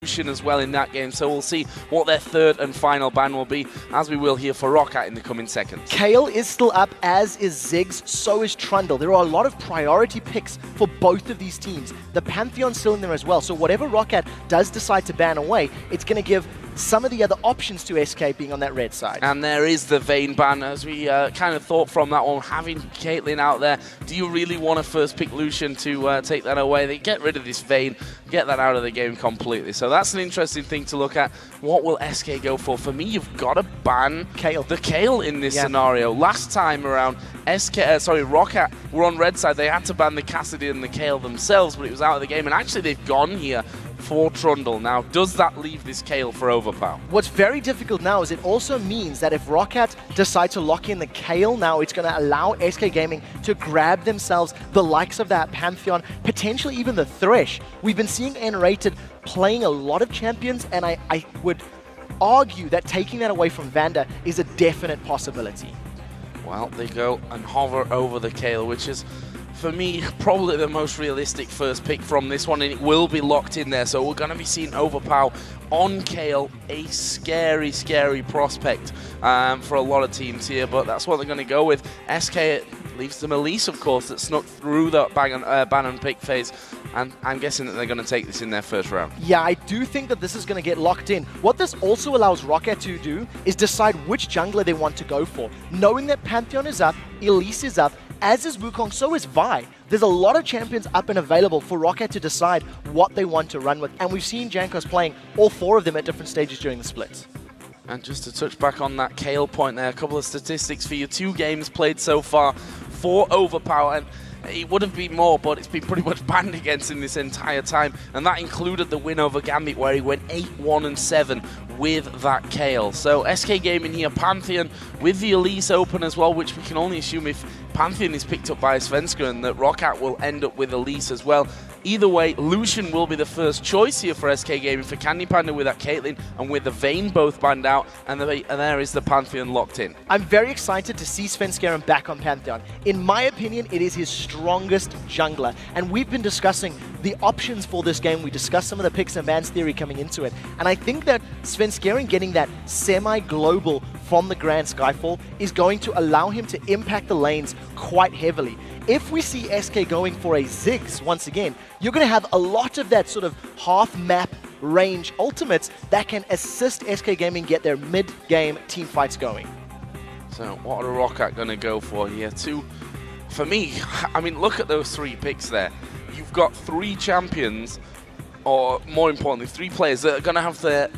as well in that game, so we'll see what their third and final ban will be, as we will here for Roccat in the coming seconds. Kale is still up, as is Ziggs, so is Trundle. There are a lot of priority picks for both of these teams. The Pantheon's still in there as well, so whatever Roccat does decide to ban away, it's going to give some of the other options to SK being on that red side. And there is the Vayne ban, as we kind of thought from that one, having Caitlyn out there. Do you really want to first pick Lucian to take that away? They get rid of this Vayne, get that out of the game completely. So that's an interesting thing to look at. What will SK go for? For me, you've got to ban the Kayle in this scenario. Last time around, Roccat were on red side. They had to ban the Cassidy and the Kayle themselves, but it was out of the game. And actually, they've gone here for Trundle. Now, does that leave this Kayle for OverPow? What's very difficult now is it also means that if Roccat decide to lock in the Kayle now, it's going to allow SK Gaming to grab themselves the likes of that Pantheon, potentially even the Thresh. We've been seeing nRated playing a lot of champions, and I would argue that taking that away from VandeR is a definite possibility. Well, they go and hover over the Kayle, which is, for me, probably the most realistic first pick from this one, and it will be locked in there. So we're going to be seeing OverPow on Kayle, a scary, scary prospect for a lot of teams here, but that's what they're going to go with. SK leaves them Elise, of course, that snuck through that ban and pick phase, and I'm guessing that they're going to take this in their first round. Yeah, I do think that this is going to get locked in. What this also allows Roccat to do is decide which jungler they want to go for. Knowing that Pantheon is up, Elise is up, as is Wukong, so is Vi. There's a lot of champions up and available for Roccat to decide what they want to run with, and we've seen Jankos playing all four of them at different stages during the splits. And just to touch back on that Kayle point there, a couple of statistics for you. 2 games played so far for OverPow, and it would have been more, but it's been pretty much banned against in this entire time, and that included the win over Gambit, where he went 8-1-7 with that Kayle. So SK Gaming here, Pantheon with the Elise open as well, which we can only assume if Pantheon is picked up by Svenskeren, that Roccat will end up with Elise as well. Either way, Lucian will be the first choice here for SK Gaming, for Candy Panda with that Caitlyn and with the Vayne both banned out, and there is the Pantheon locked in. I'm very excited to see Svenskeren back on Pantheon. In my opinion, it is his strongest jungler, and we've been discussing the options for this game. We discussed some of the picks and bans theory coming into it, and I think that Svenskeren getting that semi-global from the Grand Skyfall is going to allow him to impact the lanes quite heavily. If we see SK going for a Ziggs once again, you're going to have a lot of that sort of half-map range ultimates that can assist SK Gaming get their mid-game team fights going. So what are Roccat going to go for here? For me, I mean, look at those 3 picks there. You've got 3 champions, or more importantly, 3 players that are going to have their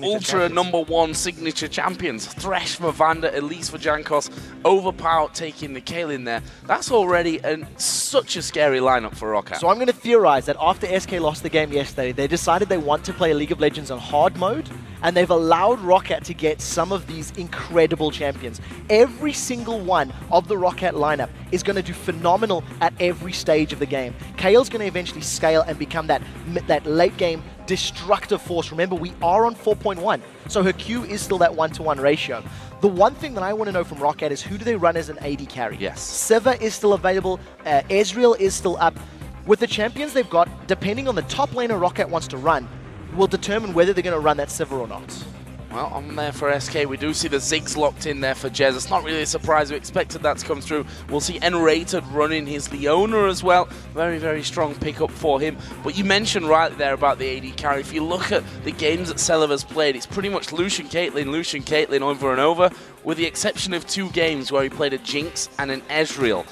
ultra #1 signature champions. Thresh for VandeR, Elise for Jankos, OverPow taking the Kayle in there. That's already such a scary lineup for Roccat. So I'm going to theorize that after SK lost the game yesterday, they decided they want to play League of Legends on hard mode, and they've allowed Roccat to get some of these incredible champions. Every single one of the Roccat lineup is going to do phenomenal at every stage of the game. Kayle's going to eventually scale and become that late game destructive force. Remember, we are on 4.1, so her Q is still that 1-to-1 ratio. The one thing that I want to know from Roccat is, who do they run as an AD carry? Yes. Sivir is still available, Ezreal is still up. With the champions they've got, depending on the top laner Roccat wants to run, will determine whether they're going to run that Sivir or not. Well, on there for SK, we do see the Ziggs locked in there for Jez. It's not really a surprise. We expected that to come through. We'll see nRated running his Leona as well. Very, very strong pickup for him. But you mentioned right there about the AD carry. If you look at the games that Celaver's played, it's pretty much Lucian Caitlyn over and over, with the exception of 2 games where he played a Jinx and an Ezreal.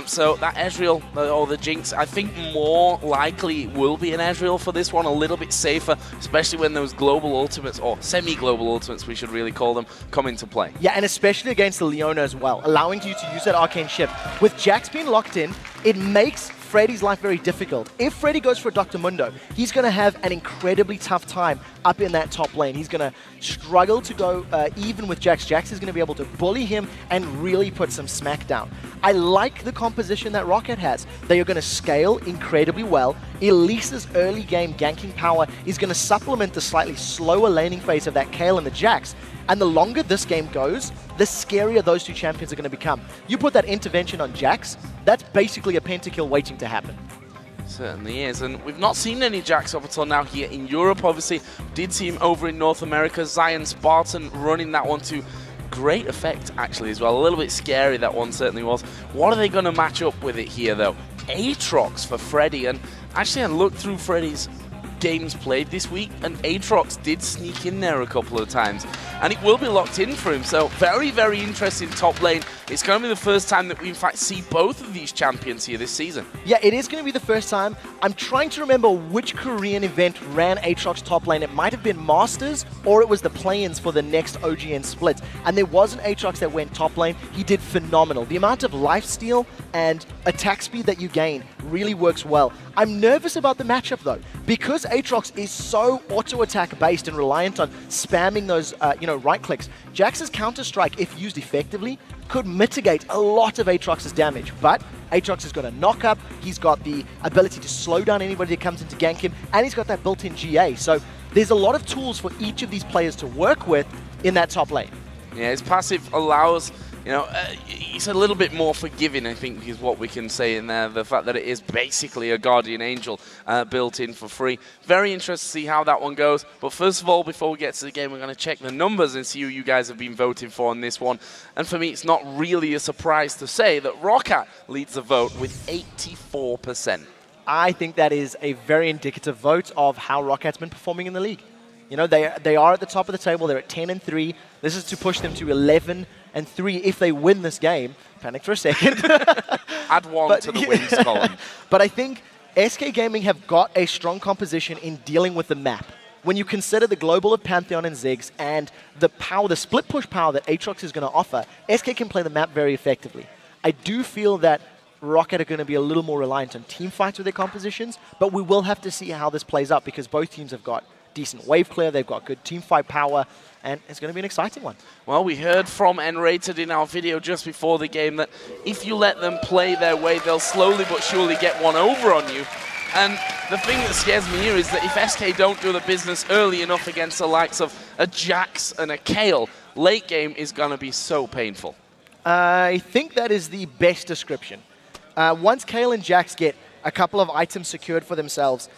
So that Ezreal, or the Jinx, I think more likely will be an Ezreal for this one, a little bit safer, especially when those global ultimates, or semi-global ultimates we should really call them, come into play. Yeah, and especially against the Leona as well, allowing you to use that arcane shift. With Jax being locked in, it makes Freddy's life very difficult. If Freddy goes for Dr. Mundo, he's going to have an incredibly tough time up in that top lane. He's going to struggle to go even with Jax. Jax is going to be able to bully him and really put some smack down. I like the composition that Roccat has. They are going to scale incredibly well. Elise's early game ganking power is going to supplement the slightly slower laning phase of that Kayle and the Jax. And the longer this game goes, the scarier those 2 champions are going to become. You put that intervention on Jax, that's basically a pentakill waiting to happen. Certainly is, and we've not seen any Jax up until now here in Europe. Obviously, did see him over in North America. Zion Spartan running that one to great effect, actually, as well. A little bit scary, that one certainly was. What are they going to match up with it here, though? Aatrox for Freddy, and actually I looked through Freddy's games played this week, and Aatrox did sneak in there a couple of times, and it will be locked in for him. So very, very interesting top lane. It's going to be the first time that we in fact see both of these champions here this season. Yeah, it is going to be the first time. I'm trying to remember which Korean event ran Aatrox top lane. It might have been Masters, or it was the play-ins for the next OGN split, and there was an Aatrox that went top lane. He did phenomenal. The amount of lifesteal and attack speed that you gain really works well. I'm nervous about the matchup though, because Aatrox is so auto-attack based and reliant on spamming those right clicks. Jax's counter-strike, if used effectively, could mitigate a lot of Aatrox's damage, but Aatrox has got a knock-up, he's got the ability to slow down anybody that comes in to gank him, and he's got that built-in GA, so there's a lot of tools for each of these players to work with in that top lane. Yeah, his passive allows, he's a little bit more forgiving, I think, is what we can say in there. The fact that it is basically a Guardian Angel built in for free. Very interested to see how that one goes. But first of all, before we get to the game, we're going to check the numbers and see who you guys have been voting for on this one. And for me, it's not really a surprise to say that Roccat leads the vote with 84%. I think that is a very indicative vote of how Rockat's been performing in the league. They are at the top of the table. They're at 10-3. This is to push them to 11-3 if they win this game. Panic for a second. Add one to the wins column. But I think SK Gaming have got a strong composition in dealing with the map. When you consider the global of Pantheon and Ziggs and the power, the split push power that Aatrox is going to offer, SK can play the map very effectively. I do feel that Roccat are going to be a little more reliant on team fights with their compositions, but we will have to see how this plays out because both teams have got decent wave clear, they've got good team fight power, and it's going to be an exciting one. Well, we heard from nRated in our video just before the game that if you let them play their way, they'll slowly but surely get one over on you. And the thing that scares me here is that if SK don't do the business early enough against the likes of a Jax and a Kale, late game is going to be so painful. I think that is the best description. Once Kale and Jax get a couple of items secured for themselves,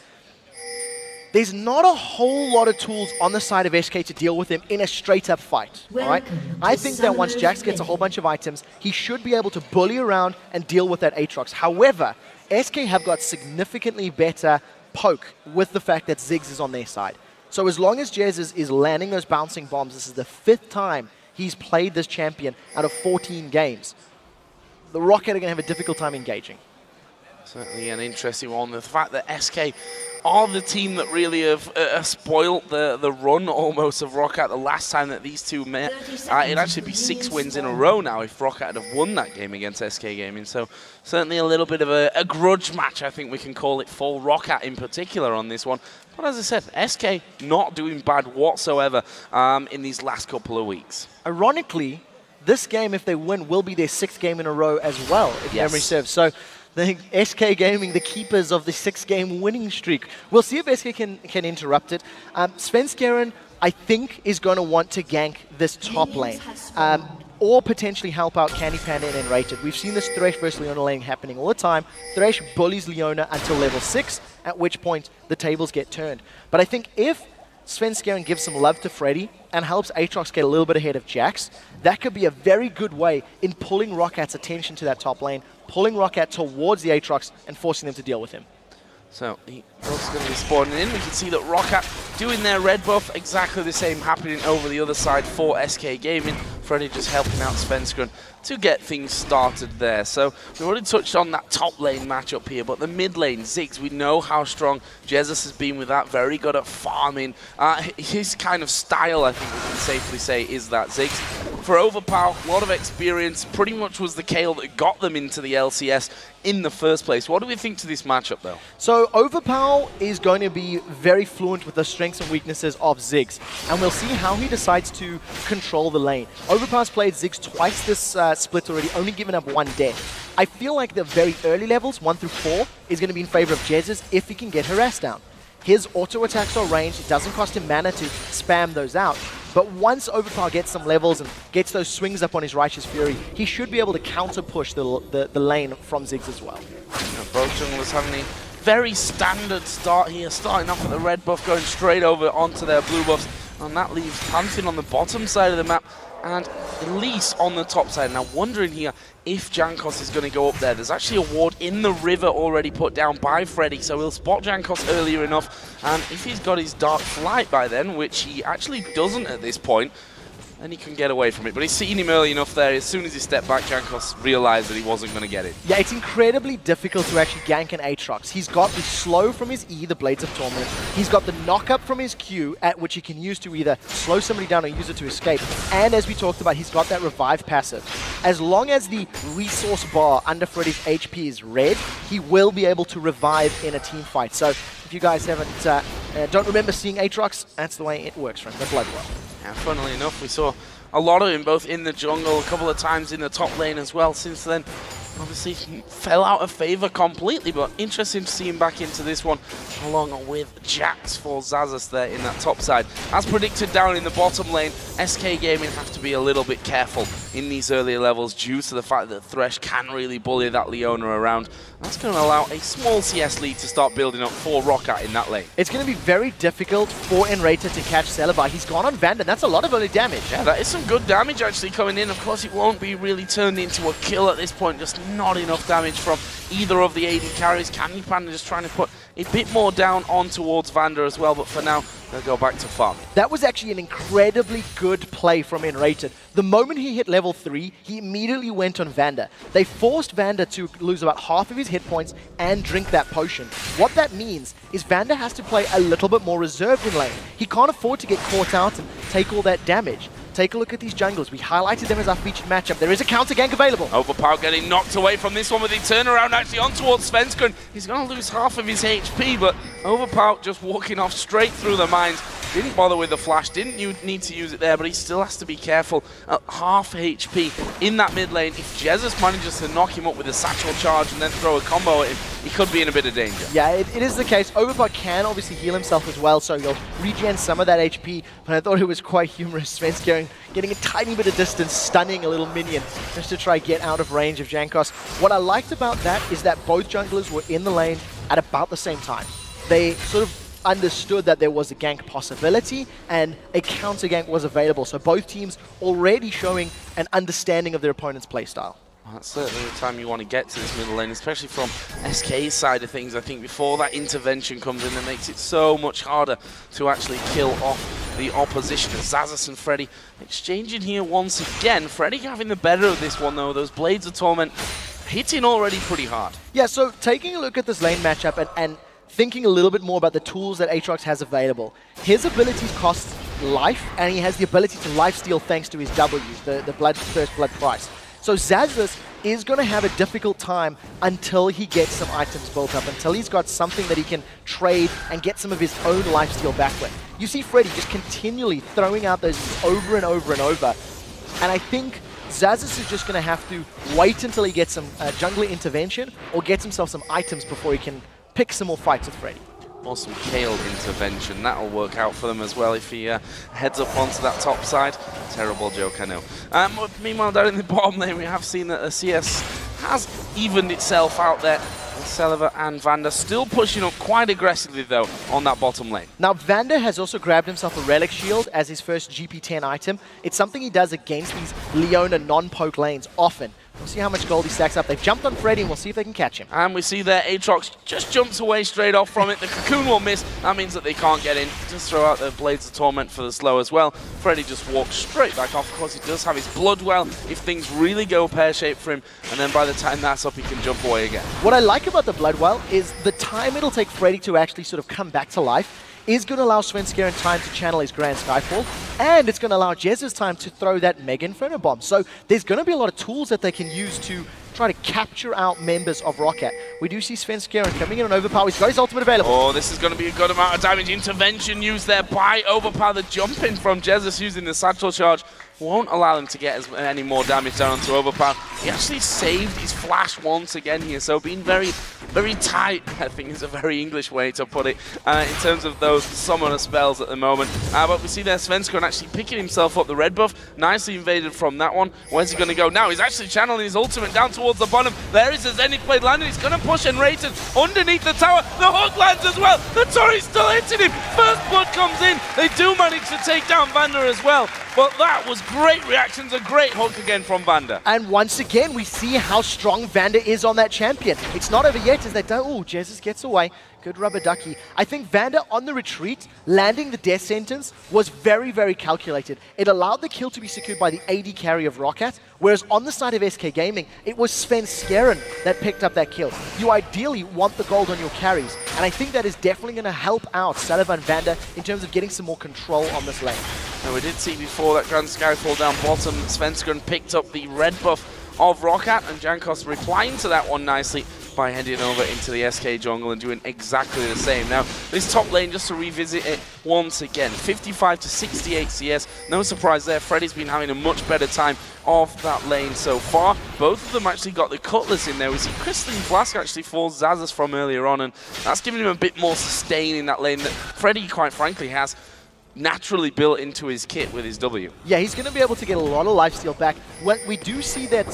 there's not a whole lot of tools on the side of SK to deal with him in a straight-up fight, all right? I think that once Jax gets a whole bunch of items, he should be able to bully around and deal with that Aatrox. However, SK have got significantly better poke with the fact that Ziggs is on their side. So as long as Jesiz is landing those bouncing bombs, this is the 5th time he's played this champion out of 14 games, the Roccat are going to have a difficult time engaging. Certainly an interesting one. The fact that SK are the team that really have spoiled the run almost of Roccat the last time that these two met. It'd actually be 6 wins in a row now if Roccat had have won that game against SK Gaming. So certainly a little bit of a grudge match, I think we can call it, for Roccat in particular on this one. But as I said, SK not doing bad whatsoever in these last couple of weeks. Ironically, this game, if they win, will be their 6th game in a row as well, if memory serves. So the SK Gaming, the keepers of the 6-game winning streak. We'll see if SK can interrupt it. Svenskeren, I think, is going to want to gank this top lane. Or potentially help out Candy Panda and nRated. We've seen this Thresh versus Leona lane happening all the time. Thresh bullies Leona until level 6, at which point the tables get turned. But I think if Svenskeren gives some love to Freddy and helps Aatrox get a little bit ahead of Jax, that could be a very good way in pulling Rockat's attention to that top lane, pulling Roccat towards the Aatrox and forcing them to deal with him. So he's going to be spawning in. We can see that Roccat doing their red buff, exactly the same happening over the other side for SK Gaming. Freddy just helping out Svenskeren to get things started there. So we already touched on that top lane matchup here, but the mid lane, Ziggs, we know how strong Jesiz has been with that, very good at farming. His kind of style, I think we can safely say, is that Ziggs. For OverPow, a lot of experience, pretty much was the Kale that got them into the LCS in the first place. What do we think to this matchup, though? So OverPow is going to be very fluent with the strengths and weaknesses of Ziggs, and we'll see how he decides to control the lane. OverPow's played Ziggs twice this split already, only given up 1 death. I feel like the very early levels, 1 through 4, is going to be in favor of Jesiz if he can get harassed down. His auto attacks are ranged, it doesn't cost him mana to spam those out. But once OverPow gets some levels and gets those swings up on his Righteous Fury, he should be able to counter push the lane from Ziggs as well. Both junglers having a very standard start here, starting off with the red buff, going straight over onto their blue buffs, and that leaves Pantheon on the bottom side of the map, and Elise on the top side. Now wondering here if Jankos is going to go up there. There's actually a ward in the river already put down by Freddy, so he'll spot Jankos earlier enough, and if he's got his Dark Flight by then, which he actually doesn't at this point, then he can get away from it. But he's seen him early enough there. As soon as he stepped back, Jankos realized that he wasn't going to get it. Yeah, it's incredibly difficult to actually gank an Aatrox. He's got the slow from his E, the Blades of Torment. He's got the knock-up from his Q, at which he can use to either slow somebody down or use it to escape. And as we talked about, he's got that revive passive. As long as the resource bar under Freddy's HP is red, he will be able to revive in a team fight. So if you guys don't remember seeing Aatrox, that's the way it works from the Bloodwell. And funnily enough, we saw a lot of him both in the jungle, a couple of times in the top lane as well. Since then, obviously fell out of favor completely, but interesting to see him back into this one, along with Jax for Xaxus there in that top side. As predicted down in the bottom lane, SK Gaming have to be a little bit careful in these earlier levels due to the fact that Thresh can really bully that Leona around. That's going to allow a small CS lead to start building up for Roccat in that lane. It's going to be very difficult for nRated to catch Celaver. He's gone on VandeR. That's a lot of early damage. Yeah, that is some good damage actually coming in. Of course, it won't be really turned into a kill at this point. Just not enough damage from either of the AD carries. Candy Panda just trying to put a bit more down on towards VandeR as well, but for now, they'll go back to farming. That was actually an incredibly good play from nRated. The moment he hit level 3, he immediately went on VandeR. They forced VandeR to lose about half of his hit points and drink that potion. What that means is VandeR has to play a little bit more reserved in lane. He can't afford to get caught out and take all that damage. Take a look at these junglers. We highlighted them as our featured matchup. There is a counter gank available. OverPow getting knocked away from this one with the turnaround actually on towards Svenskeren. He's going to lose half of his HP, but OverPow just walking off straight through the mines. Didn't bother with the flash, didn't need to use it there, but he still has to be careful at half HP in that mid lane. If Jesiz manages to knock him up with a satchel charge and then throw a combo at him, he could be in a bit of danger. Yeah, it is the case. OverPow can obviously heal himself as well, so he'll regen some of that HP, but I thought it was quite humorous. Svenskeren getting a tiny bit of distance, stunning a little minion just to try get out of range of Jankos. What I liked about that is that both junglers were in the lane at about the same time. They sort of understood that there was a gank possibility and a counter gank was available. So both teams already showing an understanding of their opponent's playstyle. Well, that's certainly the time you want to get to this middle lane, especially from SK's side of things. I think before that intervention comes in, it makes it so much harder to actually kill off the opposition. Xaxus and Freddy exchanging here once again. Freddy having the better of this one though. Those Blades of Torment hitting already pretty hard. Yeah, so taking a look at this lane matchup and thinking a little bit more about the tools that Aatrox has available. His abilities cost life, and he has the ability to lifesteal thanks to his W's, the first blood price. So Xaxus is going to have a difficult time until he gets some items built up, until he's got something that he can trade and get some of his own lifesteal back with. You see Freddy just continually throwing out those over and over and over, and I think Xaxus is just going to have to wait until he gets some jungler intervention or gets himself some items before he can pick some more fights with Freddy. Awesome Kale intervention. That'll work out for them as well if he heads up onto that top side. Terrible joke, I know. Meanwhile, down in the bottom lane, we have seen that the CS has evened itself out there. Celaver and VandeR still pushing up quite aggressively, though, on that bottom lane. Now, VandeR has also grabbed himself a Relic Shield as his first GP10 item. It's something he does against these Leona non-poke lanes often. We'll see how much gold he stacks up. They've jumped on Freddy, and we'll see if they can catch him. And we see there, Aatrox just jumps away straight off from it. The Cocoon will miss. That means that they can't get in. Just throw out the Blades of Torment for the slow as well. Freddy just walks straight back off. Of course, he does have his Bloodwell if things really go pear-shaped for him. And then by the time that's up, he can jump away again. What I like about the Bloodwell is the time it'll take Freddy to actually sort of come back to life is going to allow Svenskeren time to channel his Grand Skyfall, and it's going to allow Jesiz time to throw that Mega Inferno Bomb. So there's going to be a lot of tools that they can use to try to capture out members of Roccat. We do see Svenskeren coming in on OverPow. He's got his ultimate available. Oh, this is going to be a good amount of damage. Intervention used there by OverPow. The jumping from Jesiz using the satchel charge won't allow him to get any more damage down onto OverPow. He actually saved his flash once again here, so being very very tight, I think is a very English way to put it, in terms of those summoner spells at the moment. But we see there Svenskeren actually picking himself up the red buff, nicely invaded from that one. Where's he going to go now? He's actually channeling his ultimate down towards the bottom. There is a Zenith Blade landing. He's going to push nRated underneath the tower. The hook lands as well. The turret's still hitting him. First blood comes in. They do manage to take down VandeR as well. But that was great reactions, a great hook again from VandeR. And once again, we see how strong VandeR is on that champion. It's not over yet as they don't. Oh, Jesiz gets away. Good rubber ducky. I think VandeR on the retreat, landing the death sentence, was very, very calculated. It allowed the kill to be secured by the AD carry of Roccat, whereas on the side of SK Gaming, it was Svenskeren that picked up that kill. You ideally want the gold on your carries, and I think that is definitely going to help out Celaver and VandeR in terms of getting some more control on this lane. And we did see before that Grand Skyfall down bottom, Svenskeren picked up the red buff of Roccat, and Jankos replying to that one nicely by heading over into the SK jungle and doing exactly the same. Now, this top lane, just to revisit it once again, 55 to 68 CS. No surprise there, Freddy's been having a much better time off that lane so far. Both of them actually got the Cutlass in there. We see Crystalline Flask actually falls Xaxus from earlier on, and that's giving him a bit more sustain in that lane that Freddy, quite frankly, has naturally built into his kit with his W. Yeah, he's going to be able to get a lot of lifesteal back. We do see that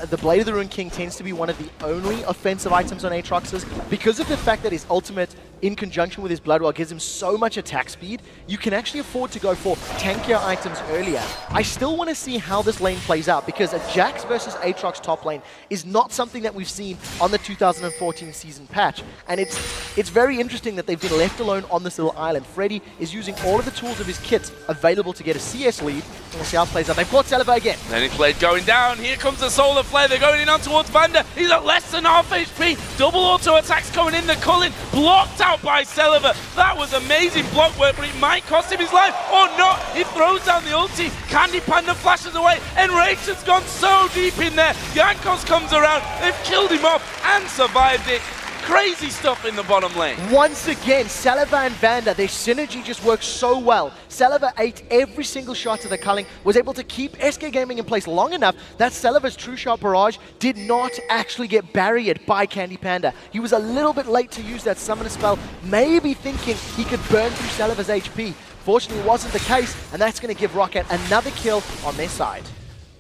the Blade of the Ruined King tends to be one of the only offensive items on Aatrox's. Because of the fact that his ultimate, in conjunction with his Bloodwell, gives him so much attack speed, you can actually afford to go for tankier items earlier. I still want to see how this lane plays out, because a Jax versus Aatrox top lane is not something that we've seen on the 2014 season patch. And it's very interesting that they've been left alone on this little island. Freddy is using all of the tools of his kit available to get a CS lead. We'll see how it plays out. They brought Celaver again. Zenith Blade going down. Here comes the Solar Flare. They're going in on towards VandeR. He's at less than half HP. Double auto attacks coming in. The Cullen blocked out by Celaver. That was amazing block work, but it might cost him his life or not. He throws down the ulti. Candy Panda flashes away. nRated's gone so deep in there. Jankos comes around. They've killed him off and survived it. Crazy stuff in the bottom lane. Once again, Celaver and VandeR, their synergy just works so well. Celaver ate every single shot of the culling, was able to keep SK Gaming in place long enough that Celaver's True Shot Barrage did not actually get barriered by Candy Panda. He was a little bit late to use that summoner spell, maybe thinking he could burn through Celaver's HP. Fortunately, it wasn't the case, and that's going to give Roccat another kill on their side.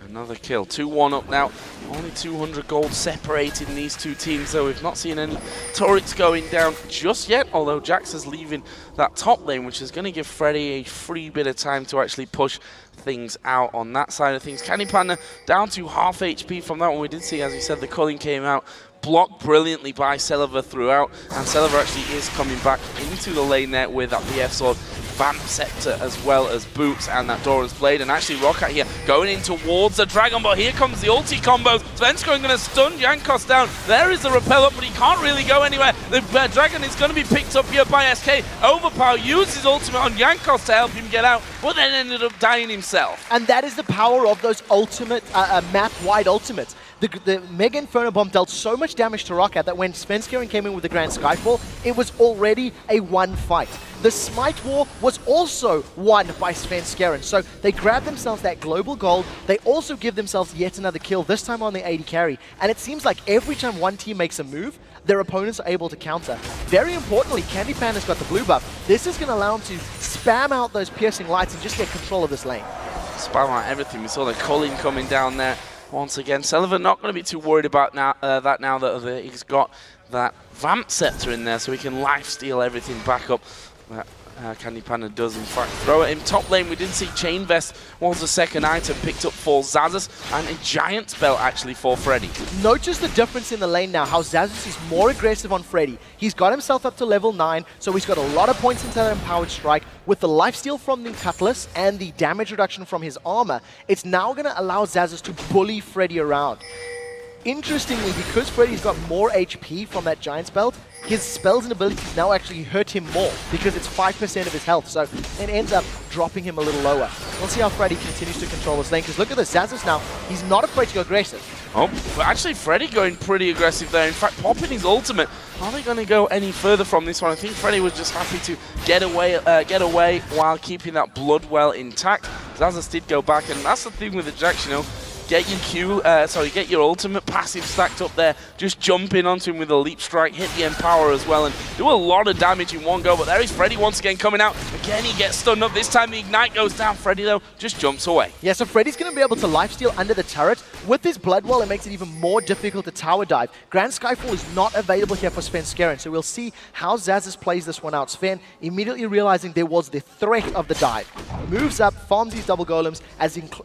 Another kill, 2-1 up now. Only 200 gold separating these two teams, though. We've not seen any turrets going down just yet, although Jax is leaving that top lane, which is going to give Freddy a free bit of time to actually push things out on that side of things. Candy Panda down to half HP from that one. We did see, as you said, the culling came out, blocked brilliantly by Celaver throughout, and Celaver actually is coming back into the lane there with that BF Sword, Vamp Scepter, as well as Boots and that Doran's Blade. And actually Roccat here going in towards the Dragon, but here comes the ulti combos. Svenskeren going to stun Jankos down. There is the repel up, but he can't really go anywhere. The Dragon is going to be picked up here by SK. OverPow used his ultimate on Jankos to help him get out, but then ended up dying himself. And that is the power of those ultimate, map-wide ultimates. The Mega Inferno Bomb dealt so much damage to Roccat that when Svenskeren came in with the Grand Skyfall, it was already a one fight. The Smite War was also won by Svenskeren, so they grabbed themselves that global gold. They also give themselves yet another kill, this time on the AD carry. And it seems like every time one team makes a move, their opponents are able to counter. Very importantly, Candy Panda's got the blue buff. This is going to allow him to spam out those piercing lights and just get control of this lane. Spam out everything. We saw the culling coming down there. Once again, Celaver not going to be too worried about that now that he's got that Vamp Scepter in there, so he can lifesteal everything back up. Candy Panda does in fact throw at him. Top lane, we did see Chain Vest was the second item picked up for Xaxus, and a Giant Spell actually for Freddy. Notice the difference in the lane now, how Xaxus is more aggressive on Freddy. He's got himself up to level 9, so he's got a lot of points into that Empowered Strike. With the lifesteal from the Cutlass and the damage reduction from his armor, it's now going to allow Xaxus to bully Freddy around. Interestingly, because Freddy's got more HP from that Giant Spell, his spells and abilities now actually hurt him more because it's 5% of his health, so it ends up dropping him a little lower. We'll see how Freddy continues to control this lane, because look at this, Xaxus now, he's not afraid to go aggressive. Oh, but actually Freddy going pretty aggressive there, in fact popping his ultimate. Are they going to go any further from this one? I think Freddy was just happy to get away while keeping that Bloodwell intact. Xaxus did go back, and that's the thing with the Jax, you know, get your get your ultimate passive stacked up there. Just jump in onto him with a leap strike, hit the Empower as well, and do a lot of damage in one go. But there is Freddy once again coming out. Again, he gets stunned up. This time the Ignite goes down. Freddy, though, just jumps away. Yeah, so Freddy's going to be able to lifesteal under the turret. With his Blood Wall, it makes it even more difficult to tower dive. Grand Skyfall is not available here for Svenskeren, so we'll see how Xaxus plays this one out. Sven, immediately realizing there was the threat of the dive, moves up, farms these double golems,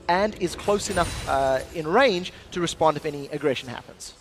and is close enough in range to respond if any aggression happens.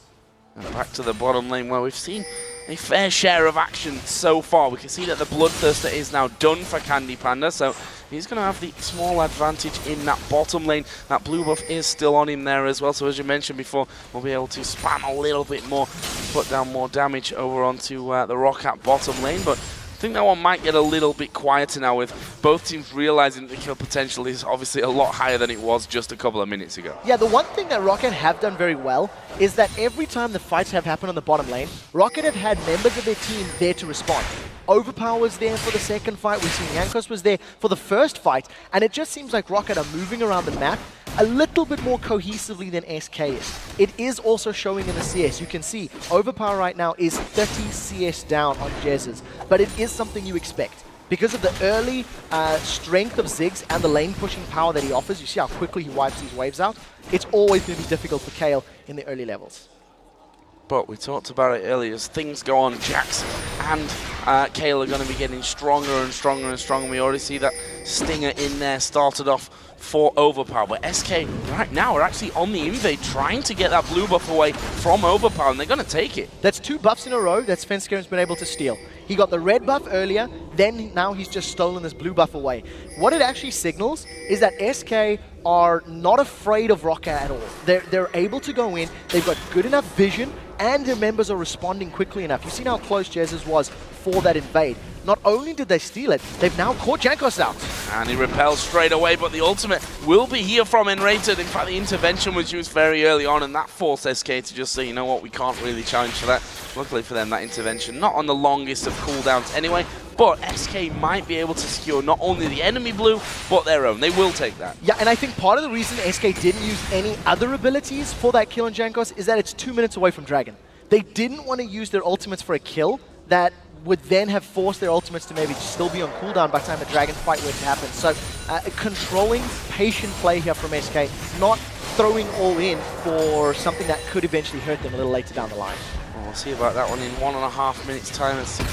And back to the bottom lane where we've seen a fair share of action so far. We can see that the Bloodthirster is now done for Candy Panda, so he's going to have the small advantage in that bottom lane. That blue buff is still on him there as well, so as you mentioned before, we'll be able to spam a little bit more, put down more damage over onto the Roccat bottom lane, but I think that one might get a little bit quieter now with both teams realizing that the kill potential is obviously a lot higher than it was just a couple of minutes ago. Yeah, the one thing that Roccat have done very well is that every time the fights have happened on the bottom lane, Roccat have had members of their team there to respond. OverPow was there for the second fight, we've seen Jankos was there for the first fight, and it just seems like Roccat are moving around the map a little bit more cohesively than SK is. It is also showing in the CS. You can see OverPow right now is 30 CS down on Jesiz, but it is something you expect. Because of the early strength of Ziggs and the lane pushing power that he offers, you see how quickly he wipes these waves out. It's always going to be difficult for Kale in the early levels. But we talked about it earlier, as things go on, Jax and Kale are going to be getting stronger and stronger and stronger. We already see that Stinger in there started off for OverPow, but SK right now are actually on the invade, trying to get that blue buff away from OverPow, and they're going to take it. That's 2 buffs in a row that Svenskeren's been able to steal. He got the red buff earlier, then now he's just stolen this blue buff away. What it actually signals is that SK are not afraid of Roccat at all. They're able to go in, they've got good enough vision, and their members are responding quickly enough. You've seen how close Jesiz was for that invade. Not only did they steal it, they've now caught Jankos out. And he repels straight away, but the ultimate will be here from nRated. In fact, the intervention was used very early on, and that forced SK to just say, you know what, we can't really challenge for that. Luckily for them, that intervention, not on the longest of cooldowns anyway, but SK might be able to secure not only the enemy blue, but their own. They will take that. Yeah, and I think part of the reason SK didn't use any other abilities for that kill on Jankos is that it's 2 minutes away from Dragon. They didn't want to use their ultimates for a kill that would then have forced their ultimates to maybe still be on cooldown by the time the Dragon fight were to happen. So controlling patient play here from SK, not throwing all in for something that could eventually hurt them a little later down the line. Well, we'll see about that one in 1.5 minutes time and see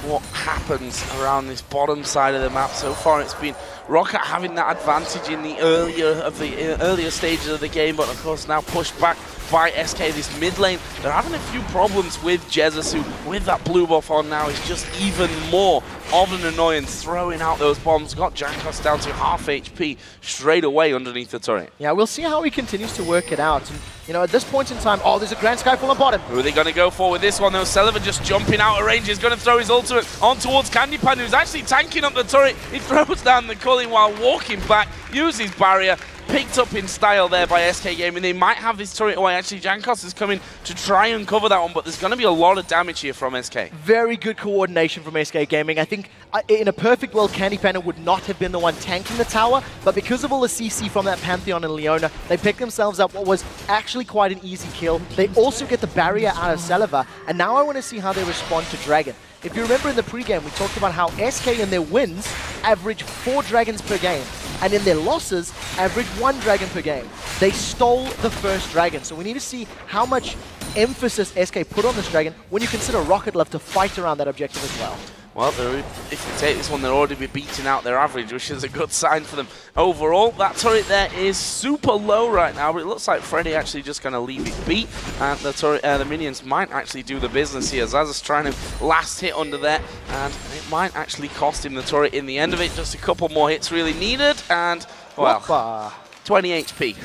what happens around this bottom side of the map. So far it's been Roccat having that advantage in the earlier stages of the game, but of course now pushed back by SK this mid lane. They're having a few problems with Jesiz, who with that blue buff on now is just even more of an annoyance, throwing out those bombs. Got Jankos down to half HP straight away underneath the turret. Yeah, we'll see how he continues to work it out. And, you know, at this point in time, oh, there's a Grand Skyfall on bottom. Who are they going to go for with this one though? Celaver just jumping out of range. He's going to throw his ultimate on towards Candy Panda, who's actually tanking up the turret. He throws down the culling while walking back, uses barrier. Picked up in style there by SK Gaming. They might have this turret away. Actually, Jankos is coming to try and cover that one, but there's going to be a lot of damage here from SK. Very good coordination from SK Gaming. I think in a perfect world, Candy Panda would not have been the one tanking the tower, but because of all the CC from that Pantheon and Leona, they picked themselves up what was actually quite an easy kill. They also get the barrier out of Celaver, and now I want to see how they respond to Dragon. If you remember in the pregame, we talked about how SK in their wins average 4 dragons per game, and in their losses average 1 dragon per game. They stole the first dragon, so we need to see how much emphasis SK put on this dragon when you consider Roccat love to fight around that objective as well. Well, if you take this one, they'll already be beating out their average, which is a good sign for them. Overall, that turret there is super low right now, but it looks like Freddy actually just going to leave it be, and the turret, the minions might actually do the business here. Xaxus trying to last hit under there, and it might actually cost him the turret in the end of it. Just a couple more hits really needed, and, well, 20 HP.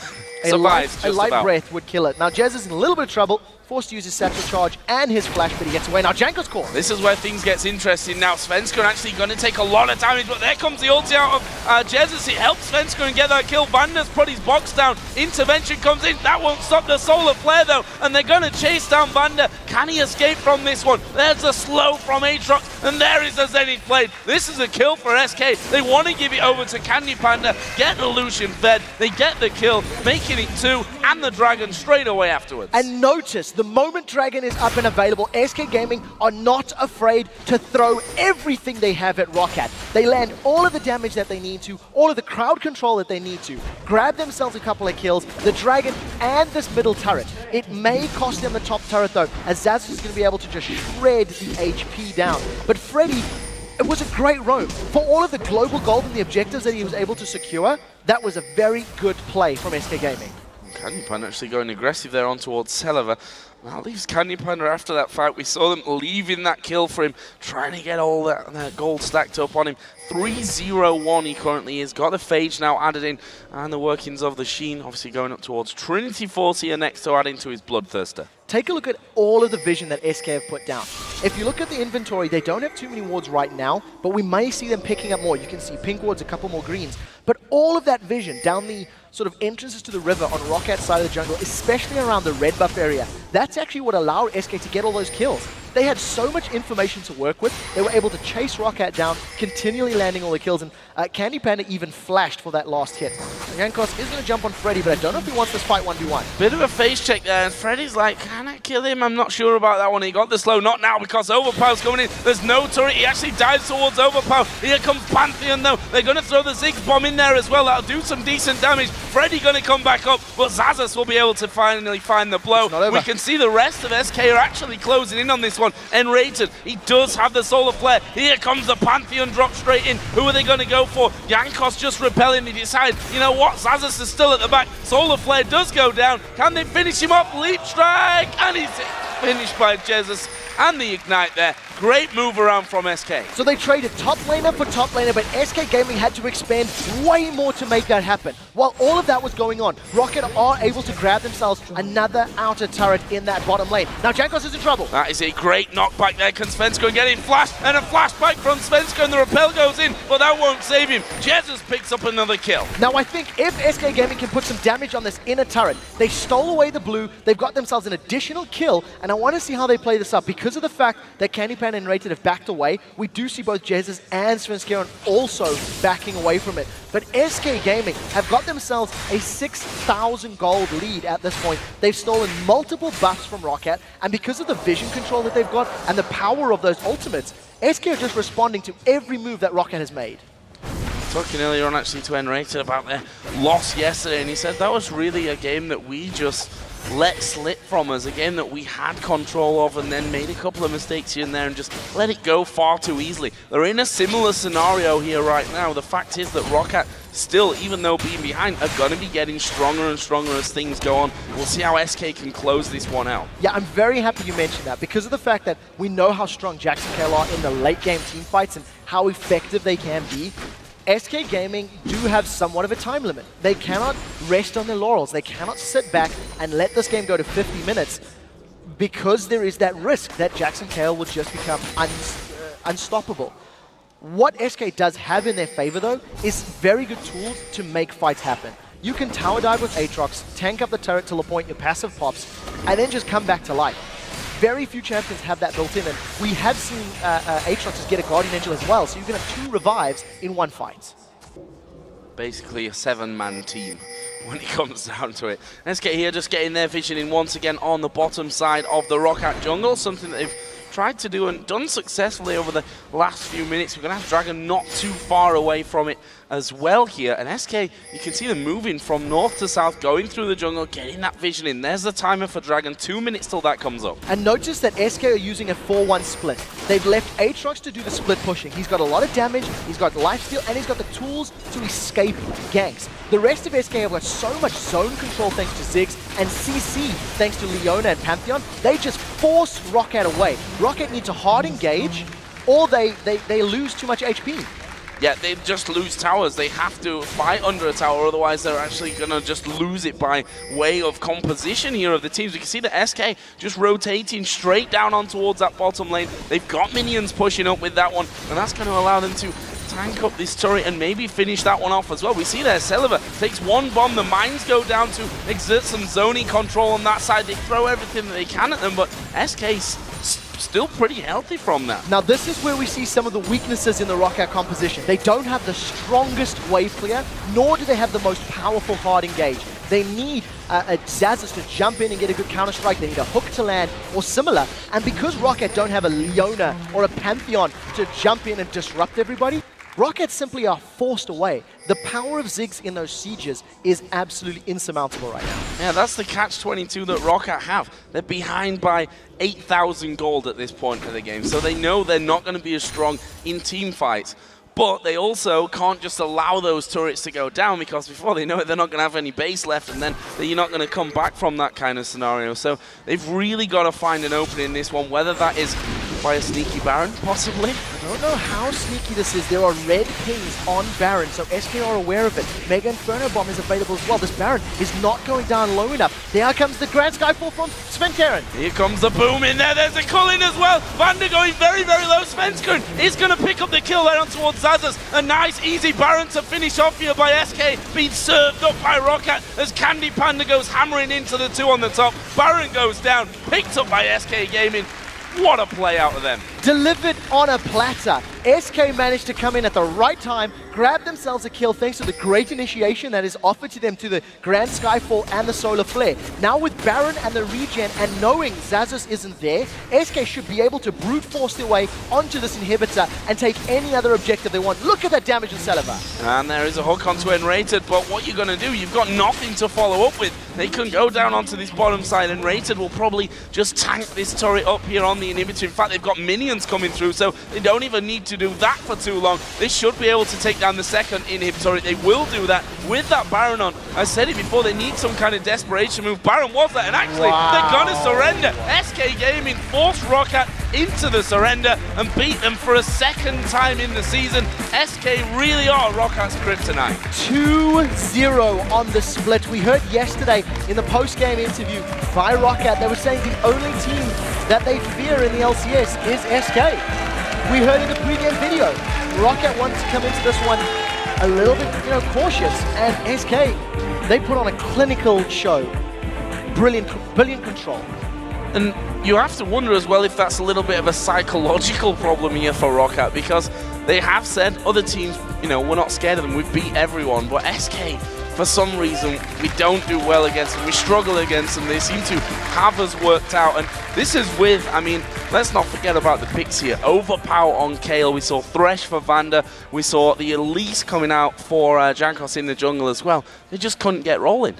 Survives a light breath would kill it. Now, Jez is in a little bit of trouble. forced to use his satchel charge and his flash, but he gets away. Now Jankos caught. This is where things gets interesting now. Svenskeren actually going to take a lot of damage, but there comes the ulti out of Jesiz. It helps Svenskeren get that kill. VandeR's put his box down. Intervention comes in. That won't stop the solar flare though, and they're going to chase down VandeR. Can he escape from this one? There's a slow from Aatrox, and there is a Zenith Blade. This is a kill for SK. They want to give it over to Panda, get the Lucian fed. They get the kill, making it 2, and the Dragon straight away afterwards. And notice, the moment Dragon is up and available, SK Gaming are not afraid to throw everything they have at Roccat. They land all of the damage that they need to, all of the crowd control that they need to, grab themselves a couple of kills, the Dragon and this middle turret. It may cost them the top turret though, as Xaxus is going to be able to just shred the HP down. But Freddy, it was a great roam. For all of the global gold and the objectives that he was able to secure, that was a very good play from SK Gaming. Panda actually going aggressive there on towards Celaver. That leaves Panda after that fight. We saw them leaving that kill for him, trying to get all that gold stacked up on him. 3-0-1 he currently is. Got the Phage now added in, and the workings of the Sheen obviously going up towards Trinity Force here next to add into his Bloodthirster. Take a look at all of the vision that SK have put down. If you look at the inventory, they don't have too many wards right now, but we may see them picking up more. You can see pink wards, a couple more greens. But all of that vision down the sort of entrances to the river on Rockat's side of the jungle, especially around the red buff area, that's actually what allowed SK to get all those kills. They had so much information to work with. They were able to chase Roccat down, continually landing all the kills, and Panda even flashed for that last hit. Jankos is going to jump on Freddy, but I don't know if he wants this fight 1v1. Bit of a face check there, and Freddy's like, can I kill him? I'm not sure about that one. He got the slow, not now, because OverPow's coming in. There's no turret. He actually dives towards OverPow. Here comes Pantheon, though. They're going to throw the Ziggs bomb in there as well. That'll do some decent damage. Freddy going to come back up, but Xaxus will be able to finally find the blow. We can see the rest of SK are actually closing in on this one. nRated, he does have the solar flare. Here comes the Pantheon drop straight in. Who are they going to go for? Jankos just repelling. They decide, you know what, Xaxus is still at the back. Solar flare does go down. Can they finish him off? Leap strike, and he's finished by Jesiz. And the ignite there. Great move around from SK. So they traded top laner for top laner, but SK Gaming had to expend way more to make that happen. While all of that was going on, Roccat are able to grab themselves another outer turret in that bottom lane. Now Jankos is in trouble. That is a great knockback there. Can Svenskeren get in flash? And a flashback from Svenskeren. The repel goes in, but that won't save him. Jesiz picks up another kill. Now I think if SK Gaming can put some damage on this inner turret, they stole away the blue, they've got themselves an additional kill, and I want to see how they play this up. Because of the fact that Panda and nRated have backed away, we do see both Jesiz and Svenskeren also backing away from it. But SK Gaming have got themselves a 6,000 gold lead at this point. They've stolen multiple buffs from Roccat, and because of the vision control that they've got and the power of those ultimates, SK are just responding to every move that Roccat has made. Talking earlier on actually to nRated about their loss yesterday, and he said that was really a game that we just let slip from us, a game that we had control of and then made a couple of mistakes here and there and just let it go far too easily. They're in a similar scenario here right now. The fact is that Roccat still, even though being behind, are going to be getting stronger and stronger as things go on. We'll see how SK can close this one out. Yeah, I'm very happy you mentioned that because of the fact that we know how strong Jax and KL are in the late game team fights and how effective they can be. SK Gaming do have somewhat of a time limit. They cannot rest on their laurels. They cannot sit back and let this game go to 50 minutes because there is that risk that Jax and KL will just become unstoppable. What SK does have in their favor, though, is very good tools to make fights happen. You can tower dive with Aatrox, tank up the turret till a point your passive pops, and then just come back to life. Very few champions have that built in, and we have seen Aatrox get a Guardian Angel as well, so you can have 2 revives in one fight. Basically a 7-man team when it comes down to it. SK here just getting their vision in once again on the bottom side of the Roccat jungle, something that they've tried to do and done successfully over the last few minutes. We're going to have Dragon not too far away from it as well here. And SK, you can see them moving from north to south, going through the jungle, getting that vision in. There's the timer for Dragon, 2 minutes till that comes up. And notice that SK are using a 4-1 split. They've left Aatrox to do the split pushing. He's got a lot of damage, he's got lifesteal, and he's got the tools to escape ganks. The rest of SK have got so much zone control thanks to Ziggs, and CC thanks to Leona and Pantheon. They just force Roccat away. Roccat need to hard engage, or they lose too much HP. yeah, they just lose towers. They have to fight under a tower, otherwise they're actually going to just lose it by way of composition here of the teams. We can see the SK just rotating straight down on towards that bottom lane. They've got minions pushing up with that one, and that's going to allow them to tank up this turret and maybe finish that one off as well. We see there Celaver takes one bomb, the mines go down to exert some zoning control on that side. They throw everything that they can at them, but SK's still pretty healthy from that. Now this is where we see some of the weaknesses in the Roccat composition. They don't have the strongest wave clear, nor do they have the most powerful hard engage. They need a Xaxus to jump in and get a good counter-strike. They need a hook to land or similar. And because Roccat don't have a Leona or a Pantheon to jump in and disrupt everybody, Roccat simply are forced away. The power of Ziggs in those sieges is absolutely insurmountable right now. Yeah, that's the catch-22 that Roccat have. They're behind by 8,000 gold at this point of the game, so they know they're not going to be as strong in team fights. But they also can't just allow those turrets to go down, because before they know it, they're not going to have any base left, and then you're not going to come back from that kind of scenario. So they've really got to find an opening in this one, whether that is by a sneaky Baron, possibly. I don't know how sneaky this is. There are red pings on Baron, so SK are aware of it. Mega Inferno Bomb is available as well. This Baron is not going down low enough. There comes the Grand Skyfall from Svenskeren. Here comes the boom in there. There's a Cologne as well. VandeR going very, very low. Svenskeren is going to pick up the kill there on towards Xaxus. A nice, easy Baron to finish off here by SK. Being served up by Roccat as Candy Panda goes hammering into the two on the top. Baron goes down, picked up by SK Gaming. What a play out of them. Delivered on a platter. SK managed to come in at the right time, grab themselves a kill thanks to the great initiation that is offered to them to the Grand Skyfall and the Solar Flare. Now with Baron and the regen and knowing Xaxus isn't there, SK should be able to brute force their way onto this inhibitor and take any other objective they want. Look at that damage in Celaver. And there is a hook onto nRated, but what you're going to do, you've got nothing to follow up with. They can go down onto this bottom side, and nRated will probably just tank this turret up here on the inhibitor. In fact, they've got minions coming through, so they don't even need to do that for too long. They should be able to take down the second inhibitor. They will do that with that Baron on. I said it before, they need some kind of desperation move. Baron was that, and actually, they're going to surrender. SK Gaming forced Roccat into the surrender and beat them for a second time in the season. SK really are Rockat's kryptonite. 2-0 on the split. We heard yesterday in the post-game interview by Roccat, they were saying the only team that they fear in the LCS is SK. We heard in the pre-game video, Roccat wants to come into this one a little bit, cautious, and SK, they put on a clinical show. Brilliant control. And you have to wonder as well if that's a little bit of a psychological problem here for Roccat, because they have said other teams, we're not scared of them, we've beat everyone, but SK, for some reason, we don't do well against them, we struggle against them, they seem to have us worked out, and this is with, let's not forget about the picks here. OverPow on Kale, we saw Thresh for VandeR, we saw the Elise coming out for Jankos in the jungle as well. They just couldn't get rolling.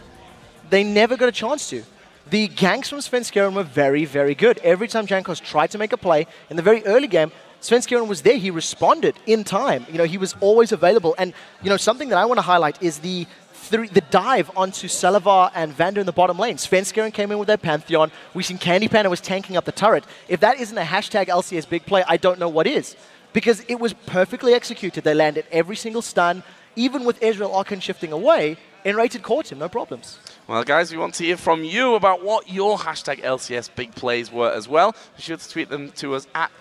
They never got a chance to. The ganks from Svenskeren were very, very good. Every time Jankos tried to make a play, in the very early game, Svenskeren was there. He responded in time. He was always available. And, something that I want to highlight is the dive onto Celaver and VandeR in the bottom lane. Svenskeren came in with their Pantheon. We've seen Candy Panda was tanking up the turret. If that isn't a hashtag LCS big play, I don't know what is. Because it was perfectly executed. They landed every single stun. Even with Ezreal Archon shifting away, nRated caught him, no problems. Well, guys, we want to hear from you about what your hashtag LCS big plays were as well. Be sure to tweet them to us at